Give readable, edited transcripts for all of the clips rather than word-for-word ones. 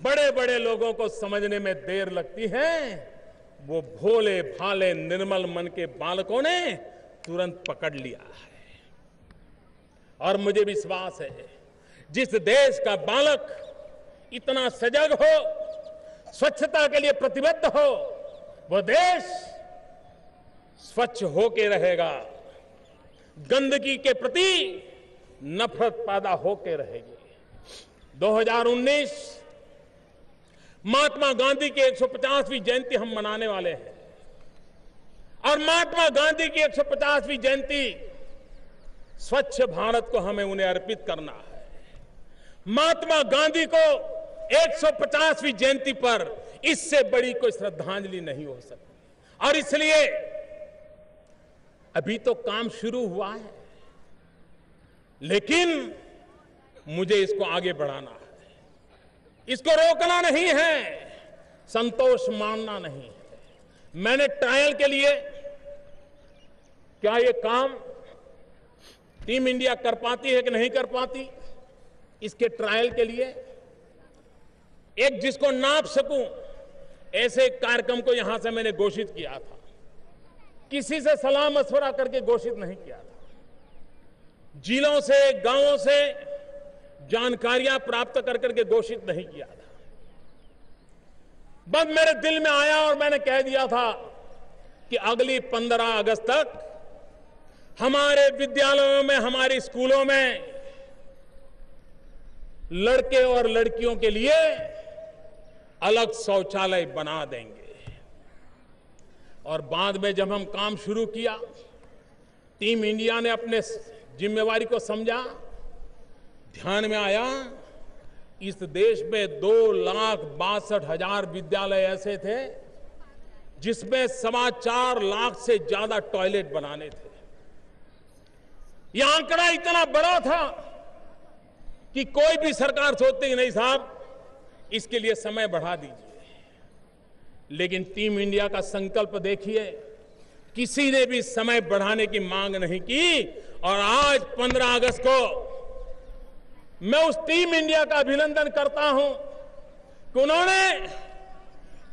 बड़े बड़े लोगों को समझने में देर लगती है, वो भोले भाले निर्मल मन के बालकों ने तुरंत पकड़ लिया है। और मुझे विश्वास है, जिस देश का बालक इतना सजग हो, स्वच्छता के लिए प्रतिबद्ध हो, वो देश स्वच्छ होके रहेगा, गंदगी के प्रति नफरत पैदा होके रहेगी। 2019 महात्मा गांधी की 150वीं जयंती हम मनाने वाले हैं और महात्मा गांधी की 150वीं जयंती स्वच्छ भारत को हमें उन्हें अर्पित करना है। महात्मा गांधी को 150वीं जयंती पर इससे बड़ी कोई श्रद्धांजलि नहीं हो सकती और इसलिए अभी तो काम शुरू हुआ है, लेकिन मुझे इसको आगे बढ़ाना है, इसको रोकना नहीं है, संतोष मानना नहीं है। मैंने ट्रायल के लिए, क्या ये काम टीम इंडिया कर पाती है कि नहीं कर पाती, इसके ट्रायल के लिए एक जिसको नाप सकूं ऐसे कार्यक्रम को यहां से मैंने घोषित किया था। किसी से सलाह मशवरा करके घोषित नहीं किया था, जिलों से गांवों से जानकारियां प्राप्त कर करके घोषित नहीं किया था। बस मेरे दिल में आया और मैंने कह दिया था कि अगली 15 अगस्त तक हमारे विद्यालयों में, हमारे स्कूलों में लड़के और लड़कियों के लिए अलग शौचालय बना देंगे। और बाद में जब हम काम शुरू किया, टीम इंडिया ने अपने जिम्मेवारी को समझा, ध्यान में आया इस देश में 2,62,000 विद्यालय ऐसे थे जिसमें 4.25 लाख से ज्यादा टॉयलेट बनाने थे। यह आंकड़ा इतना बड़ा था कि कोई भी सरकार सोचती कि नहीं साहब, इसके लिए समय बढ़ा दीजिए, लेकिन टीम इंडिया का संकल्प देखिए, किसी ने भी समय बढ़ाने की मांग नहीं की। और आज 15 अगस्त को मैं उस टीम इंडिया का अभिनंदन करता हूं कि उन्होंने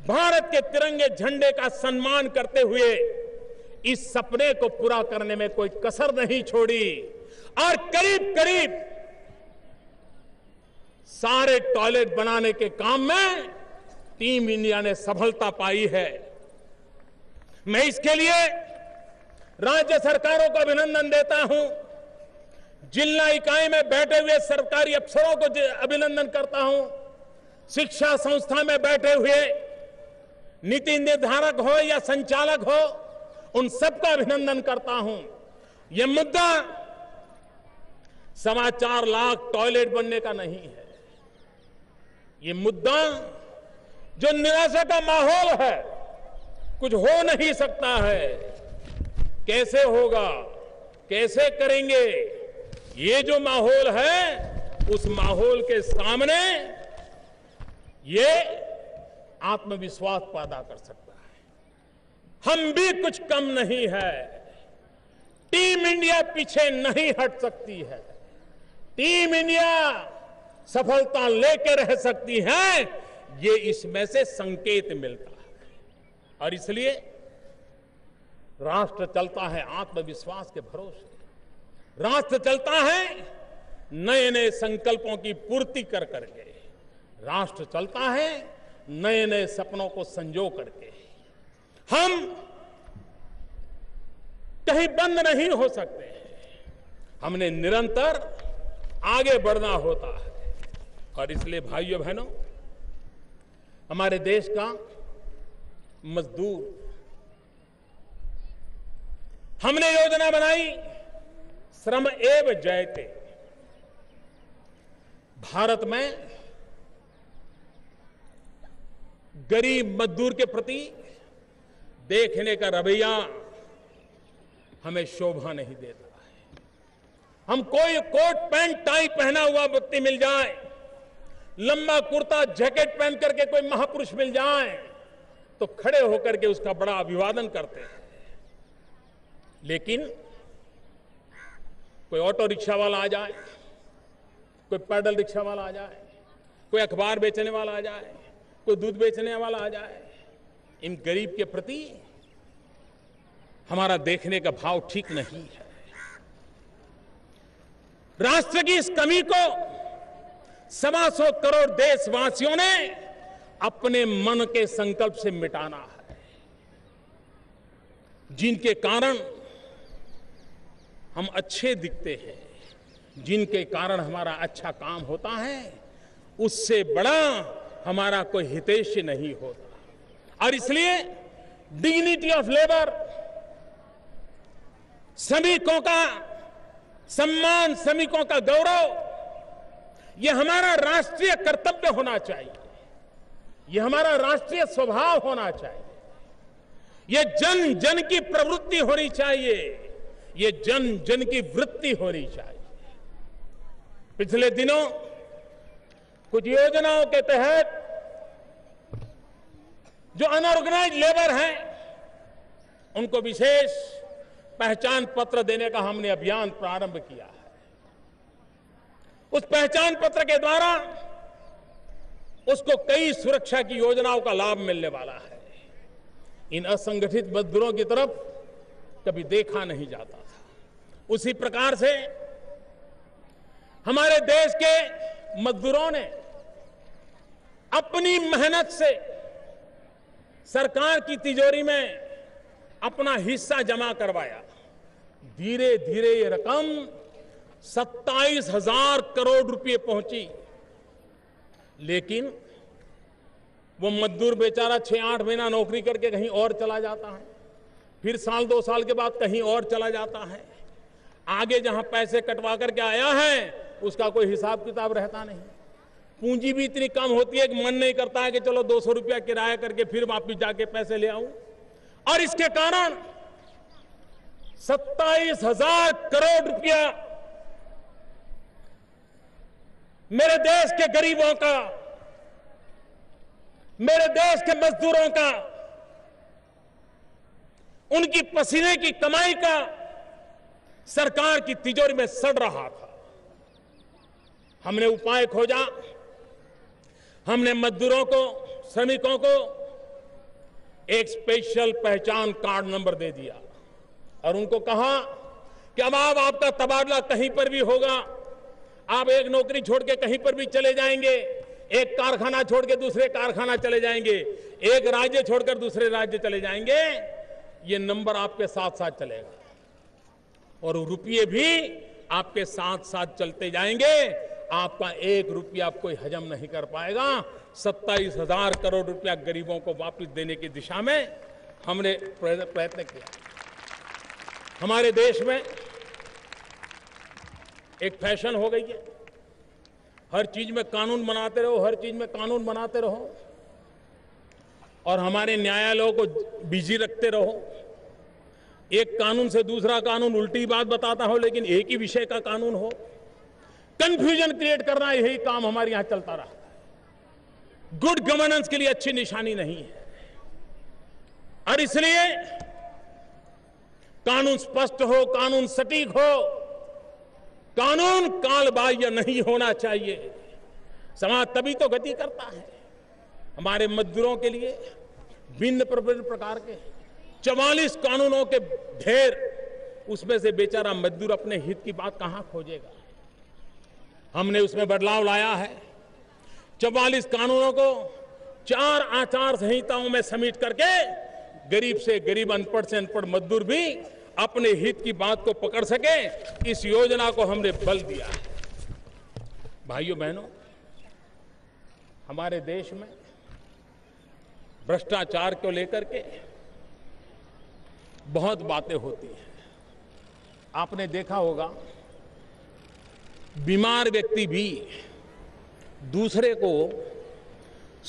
भारत के तिरंगे झंडे का सम्मान करते हुए इस सपने को पूरा करने में कोई कसर नहीं छोड़ी और करीब करीब सारे टॉयलेट बनाने के काम में टीम इंडिया ने सफलता पाई है। मैं इसके लिए राज्य सरकारों को अभिनंदन देता हूं, जिला इकाई में बैठे हुए सरकारी अफसरों को अभिनंदन करता हूं, शिक्षा संस्था में बैठे हुए नीति निर्धारक हो या संचालक हो, उन सबका अभिनंदन करता हूं। यह मुद्दा 4.25 लाख टॉयलेट बनने का नहीं है, ये मुद्दा जो निराशा का माहौल है, कुछ हो नहीं सकता है, कैसे होगा, कैसे करेंगे, ये जो माहौल है, उस माहौल के सामने ये आत्मविश्वास पैदा कर सकता है। हम भी कुछ कम नहीं है, टीम इंडिया पीछे नहीं हट सकती है, टीम इंडिया सफलता लेकर रह सकती है, ये इसमें से संकेत मिलता है। और इसलिए राष्ट्र चलता है आत्मविश्वास के भरोसे, राष्ट्र चलता है नए नए संकल्पों की पूर्ति कर करके, राष्ट्र चलता है नए नए सपनों को संजो करके। हम कहीं बंद नहीं हो सकते, हमने निरंतर आगे बढ़ना होता है। और इसलिए भाइयों बहनों, हमारे देश का मजदूर, हमने योजना बनाई श्रम एव जयते। भारत में गरीब मजदूर के प्रति देखने का रवैया हमें शोभा नहीं देता है। हम कोई कोट पैंट टाई पहना हुआ व्यक्ति मिल जाए, लंबा कुर्ता जैकेट पहन करके कोई महापुरुष मिल जाए, तो खड़े होकर के उसका बड़ा अभिवादन करते हैं। लेकिन कोई ऑटो रिक्शा वाला आ जाए, कोई पैदल रिक्शा वाला आ जाए, कोई अखबार बेचने वाला आ जाए, कोई दूध बेचने वाला आ जाए। इन गरीब के प्रति हमारा देखने का भाव ठीक नहीं है। राष्ट्र की इस कमी को 125 करोड़ देशवासियों ने अपने मन के संकल्प से मिटाना है, जिनके कारण हम अच्छे दिखते हैं, जिनके कारण हमारा अच्छा काम होता है, उससे बड़ा हमारा कोई हितैषी नहीं होता। और इसलिए डिग्निटी ऑफ लेबर, श्रमिकों का सम्मान, श्रमिकों का गौरव, यह हमारा राष्ट्रीय कर्तव्य होना चाहिए, यह हमारा राष्ट्रीय स्वभाव होना चाहिए, यह जन जन की प्रवृत्ति होनी चाहिए, यह जन जन की वृत्ति होनी चाहिए। पिछले दिनों कुछ योजनाओं के तहत जो अनऑर्गेनाइज्ड लेबर हैं, उनको विशेष पहचान पत्र देने का हमने अभियान प्रारंभ किया है। उस पहचान पत्र के द्वारा उसको कई सुरक्षा की योजनाओं का लाभ मिलने वाला है। इन असंगठित मजदूरों की तरफ कभी देखा नहीं जाता था। उसी प्रकार से हमारे देश के मजदूरों ने अपनी मेहनत से सरकार की तिजोरी में अपना हिस्सा जमा करवाया। धीरे धीरे ये रकम 27,000 करोड़ रुपए पहुंची। लेकिन वो मजदूर बेचारा 6-8 महीना नौकरी करके कहीं और चला जाता है, फिर साल 2 साल के बाद कहीं और चला जाता है। आगे जहां पैसे कटवा करके आया है उसका कोई हिसाब किताब रहता नहीं। पूंजी भी इतनी कम होती है कि मन नहीं करता है कि चलो 200 रुपया किराया करके फिर वापिस जाके पैसे ले आऊं। और इसके कारण 27,000 करोड़ रुपया मेरे देश के गरीबों का, मेरे देश के मजदूरों का, उनकी पसीने की कमाई का सरकार की तिजोरी में सड़ रहा था। हमने उपाय खोजा, हमने मजदूरों को, श्रमिकों को एक स्पेशल पहचान कार्ड नंबर दे दिया और उनको कहा कि अब आपका तबादला कहीं पर भी होगा, आप एक नौकरी छोड़ के कहीं पर भी चले जाएंगे, एक कारखाना छोड़ के दूसरे कारखाना चले जाएंगे, एक राज्य छोड़कर दूसरे राज्य चले जाएंगे, ये नंबर आपके साथ साथ चलेगा और रुपये भी आपके साथ साथ चलते जाएंगे। आपका 1 रुपया कोई हजम नहीं कर पाएगा। 27,000 करोड़ रुपया गरीबों को वापस देने की दिशा में हमने प्रयत्न किया। हमारे देश में एक फैशन हो गई है, हर चीज में कानून बनाते रहो, हर चीज में कानून बनाते रहो और हमारे न्यायालयों को बिजी रखते रहो। एक कानून से दूसरा कानून उल्टी बात बताता हो, लेकिन एक ही विषय का कानून हो। कंफ्यूजन क्रिएट करना, यही काम हमारे यहां चलता रहा। गुड गवर्नेंस के लिए अच्छी निशानी नहीं है और इसलिए कानून स्पष्ट हो, कानून सटीक हो, कानून कालबाह्य नहीं होना चाहिए। समाज तभी तो गति करता है। हमारे मजदूरों के लिए भिन्न प्रकार के 44 कानूनों के ढेर, उसमें से बेचारा मजदूर अपने हित की बात कहां खोजेगा। हमने उसमें बदलाव लाया है। 44 कानूनों को 4 आचार संहिताओं में समेट करके गरीब से गरीब, अनपढ़ से अनपढ़ मजदूर भी अपने हित की बात को पकड़ सके, इस योजना को हमने बल दिया है। भाइयों बहनों, हमारे देश में भ्रष्टाचार को लेकर के बहुत बातें होती हैं। आपने देखा होगा, बीमार व्यक्ति भी दूसरे को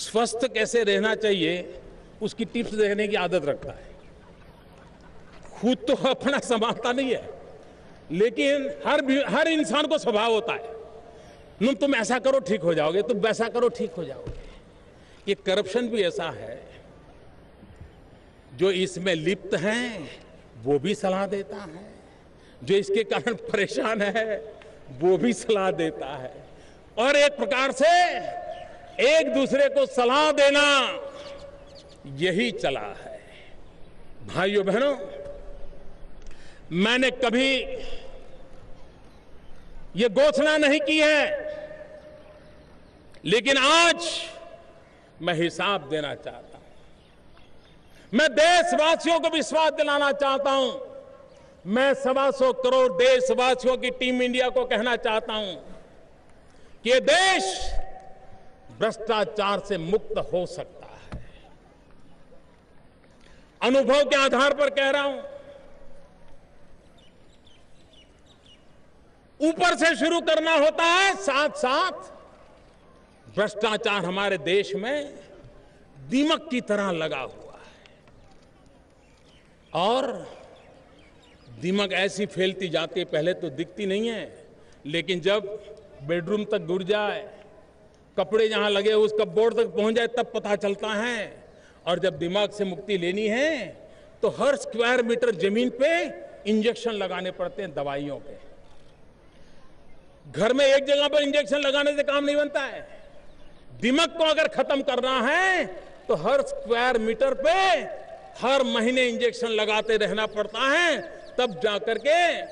स्वस्थ कैसे रहना चाहिए उसकी टिप्स देने की आदत रखता है। खुद तो अपना संभालता नहीं है, लेकिन हर इंसान को स्वभाव होता है, तुम ऐसा करो ठीक हो जाओगे, तुम वैसा करो ठीक हो जाओगे। ये करप्शन भी ऐसा है, जो इसमें लिप्त हैं वो भी सलाह देता है, जो इसके कारण परेशान है वो भी सलाह देता है। और एक प्रकार से एक दूसरे को सलाह देना, यही चला है। भाइयों बहनों, मैंने कभी ये घोषणा नहीं की है, लेकिन आज मैं हिसाब देना चाहता हूं। मैं देशवासियों को विश्वास दिलाना चाहता हूं। मैं 125 करोड़ देशवासियों की टीम इंडिया को कहना चाहता हूं कि ये देश भ्रष्टाचार से मुक्त हो सकता है। अनुभव के आधार पर कह रहा हूं। ऊपर से शुरू करना होता है, साथ साथ भ्रष्टाचार हमारे देश में दीमक की तरह लगा हुआ है और दीमक ऐसी फैलती जाती है, पहले तो दिखती नहीं है, लेकिन जब बेडरूम तक घुस जाए, कपड़े जहां लगे उस कपबोर्ड तक पहुंच जाए, तब पता चलता है। और जब दिमाग से मुक्ति लेनी है तो हर स्क्वायर मीटर जमीन पे इंजेक्शन लगाने पड़ते हैं दवाइयों के। घर में एक जगह पर इंजेक्शन लगाने से काम नहीं बनता है। दिमाग को अगर खत्म करना है तो हर स्क्वायर मीटर पे हर महीने इंजेक्शन लगाते रहना पड़ता है, तब जाकर के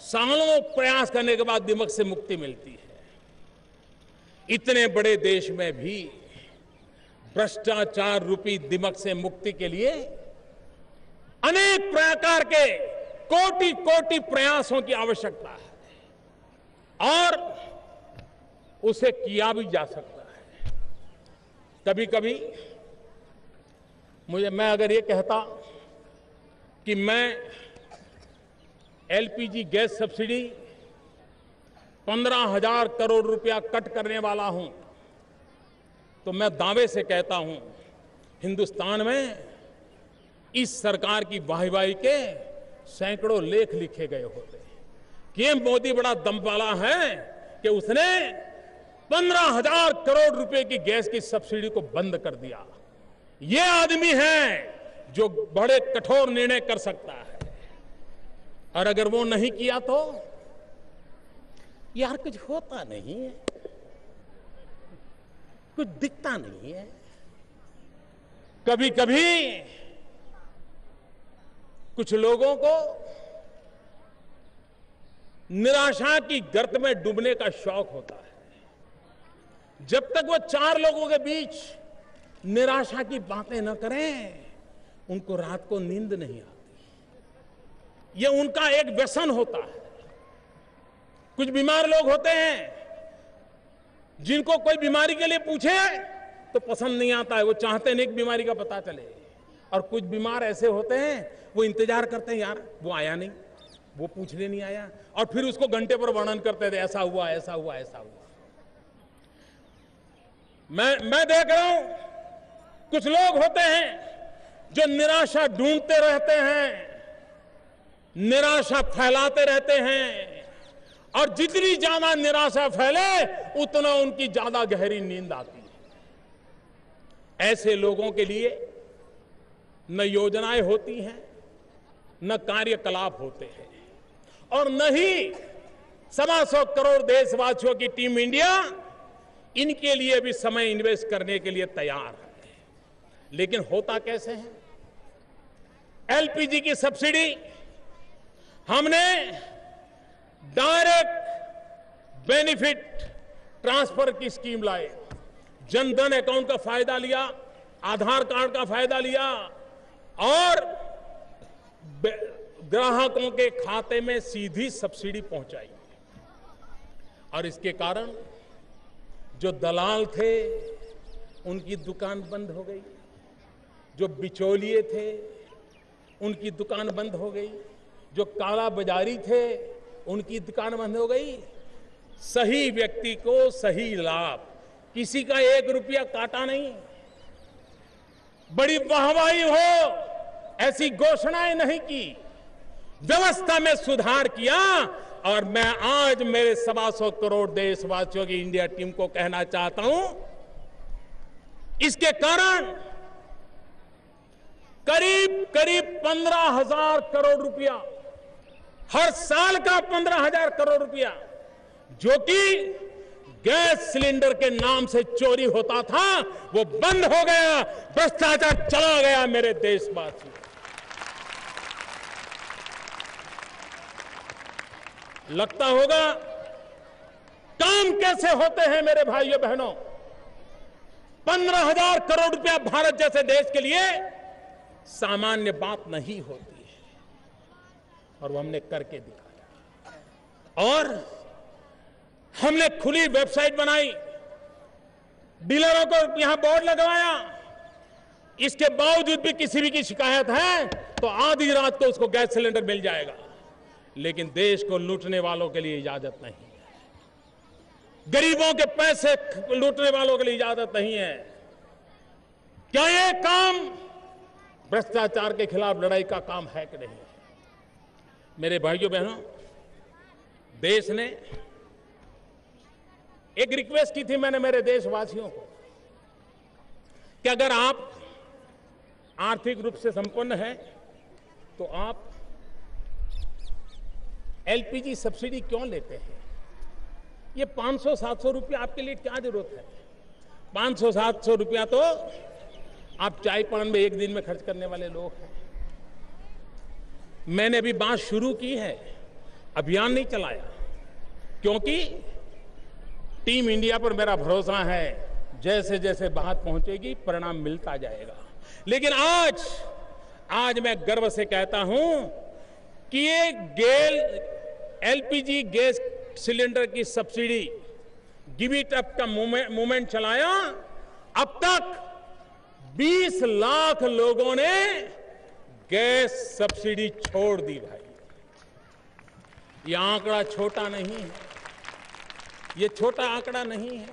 सालों प्रयास करने के बाद दिमाग से मुक्ति मिलती है। इतने बड़े देश में भी भ्रष्टाचार रूपी दिमाग से मुक्ति के लिए अनेक प्रकार के कोटि कोटि प्रयासों की आवश्यकता है और उसे किया भी जा सकता है। कभी कभी मैं अगर ये कहता कि मैं एलपीजी गैस सब्सिडी 15,000 करोड़ रुपया कट करने वाला हूं, तो मैं दावे से कहता हूं हिंदुस्तान में इस सरकार की वाहिवाही के सैकड़ों लेख लिखे गए होते कि ये मोदी बड़ा दम वाला है कि उसने 15,000 करोड़ रुपए की गैस की सब्सिडी को बंद कर दिया। ये आदमी है जो बड़े कठोर निर्णय कर सकता है। और अगर वो नहीं किया तो यार कुछ होता नहीं है, कुछ दिखता नहीं है। कभी कभी कुछ लोगों को निराशा की गर्त में डूबने का शौक होता है। जब तक वो चार लोगों के बीच निराशा की बातें न करें, उनको रात को नींद नहीं आती। ये उनका एक व्यसन होता है। कुछ बीमार लोग होते हैं जिनको कोई बीमारी के लिए पूछे तो पसंद नहीं आता है, वो चाहते नहीं कि बीमारी का पता चले। और कुछ बीमार ऐसे होते हैं वो इंतजार करते हैं, यार वो आया नहीं, वो पूछने नहीं आया, और फिर उसको घंटे पर वर्णन करते थे, ऐसा हुआ ऐसा हुआ ऐसा हुआ। मैं देख रहा हूं कुछ लोग होते हैं जो निराशा ढूंढते रहते हैं, निराशा फैलाते रहते हैं, और जितनी ज्यादा निराशा फैले उतना उनकी ज्यादा गहरी नींद आती है। ऐसे लोगों के लिए न योजनाएं होती हैं, न कार्यकलाप होते हैं, और न ही 125 करोड़ देशवासियों की टीम इंडिया इनके लिए भी समय इन्वेस्ट करने के लिए तैयार है। लेकिन होता कैसे है? एलपीजी की सब्सिडी हमने डायरेक्ट बेनिफिट ट्रांसफर की स्कीम लाए, जनधन अकाउंट का फायदा लिया, आधार कार्ड का फायदा लिया और ग्राहकों के खाते में सीधी सब्सिडी पहुंचाई। और इसके कारण जो दलाल थे उनकी दुकान बंद हो गई, जो बिचौलिए थे उनकी दुकान बंद हो गई, जो काला बाजारी थे उनकी दुकान बंद हो गई। सही व्यक्ति को सही लाभ, किसी का 1 रुपया काटा नहीं, बड़ी वाहवाही हो ऐसी घोषणाएं नहीं की, व्यवस्था में सुधार किया। और मैं आज मेरे 125 करोड़ देशवासियों की इंडिया टीम को कहना चाहता हूं, इसके कारण करीब 15,000 करोड़ रुपया, हर साल का 15,000 करोड़ रुपया, जो कि गैस सिलेंडर के नाम से चोरी होता था वो बंद हो गया, भ्रष्टाचार चला गया मेरे देशवासियों। लगता होगा काम कैसे होते हैं मेरे भाइयों बहनों। 15,000 करोड़ रुपया भारत जैसे देश के लिए सामान्य बात नहीं होती है, और वो हमने करके दिखाया। और हमने खुली वेबसाइट बनाई, डीलरों को यहां बोर्ड लगवाया। इसके बावजूद भी किसी भी की शिकायत है तो आधी रात को उसको गैस सिलेंडर मिल जाएगा, लेकिन देश को लूटने वालों के लिए इजाजत नहीं है, गरीबों के पैसे लूटने वालों के लिए इजाजत नहीं है। क्या ये काम भ्रष्टाचार के खिलाफ लड़ाई का काम है कि नहीं? मेरे भाइयों बहनों, देश ने एक रिक्वेस्ट की थी मैंने मेरे देशवासियों को कि अगर आप आर्थिक रूप से संपन्न हैं तो आप एलपीजी सब्सिडी क्यों लेते हैं? ये 500-700 रुपया आपके लिए क्या जरूरत है? 500-700 रुपया तो आप चाय पान में एक दिन में खर्च करने वाले लोग हैं। मैंने अभी बात शुरू की है, अभियान नहीं चलाया, क्योंकि टीम इंडिया पर मेरा भरोसा है जैसे जैसे बात पहुंचेगी परिणाम मिलता जाएगा। लेकिन आज मैं गर्व से कहता हूं कि ये एलपीजी गैस सिलेंडर की सब्सिडी गिव इट अप का मूवमेंट चलाया, अब तक 20 लाख लोगों ने गैस सब्सिडी छोड़ दी। भाई, ये आंकड़ा छोटा नहीं है, ये छोटा आंकड़ा नहीं है।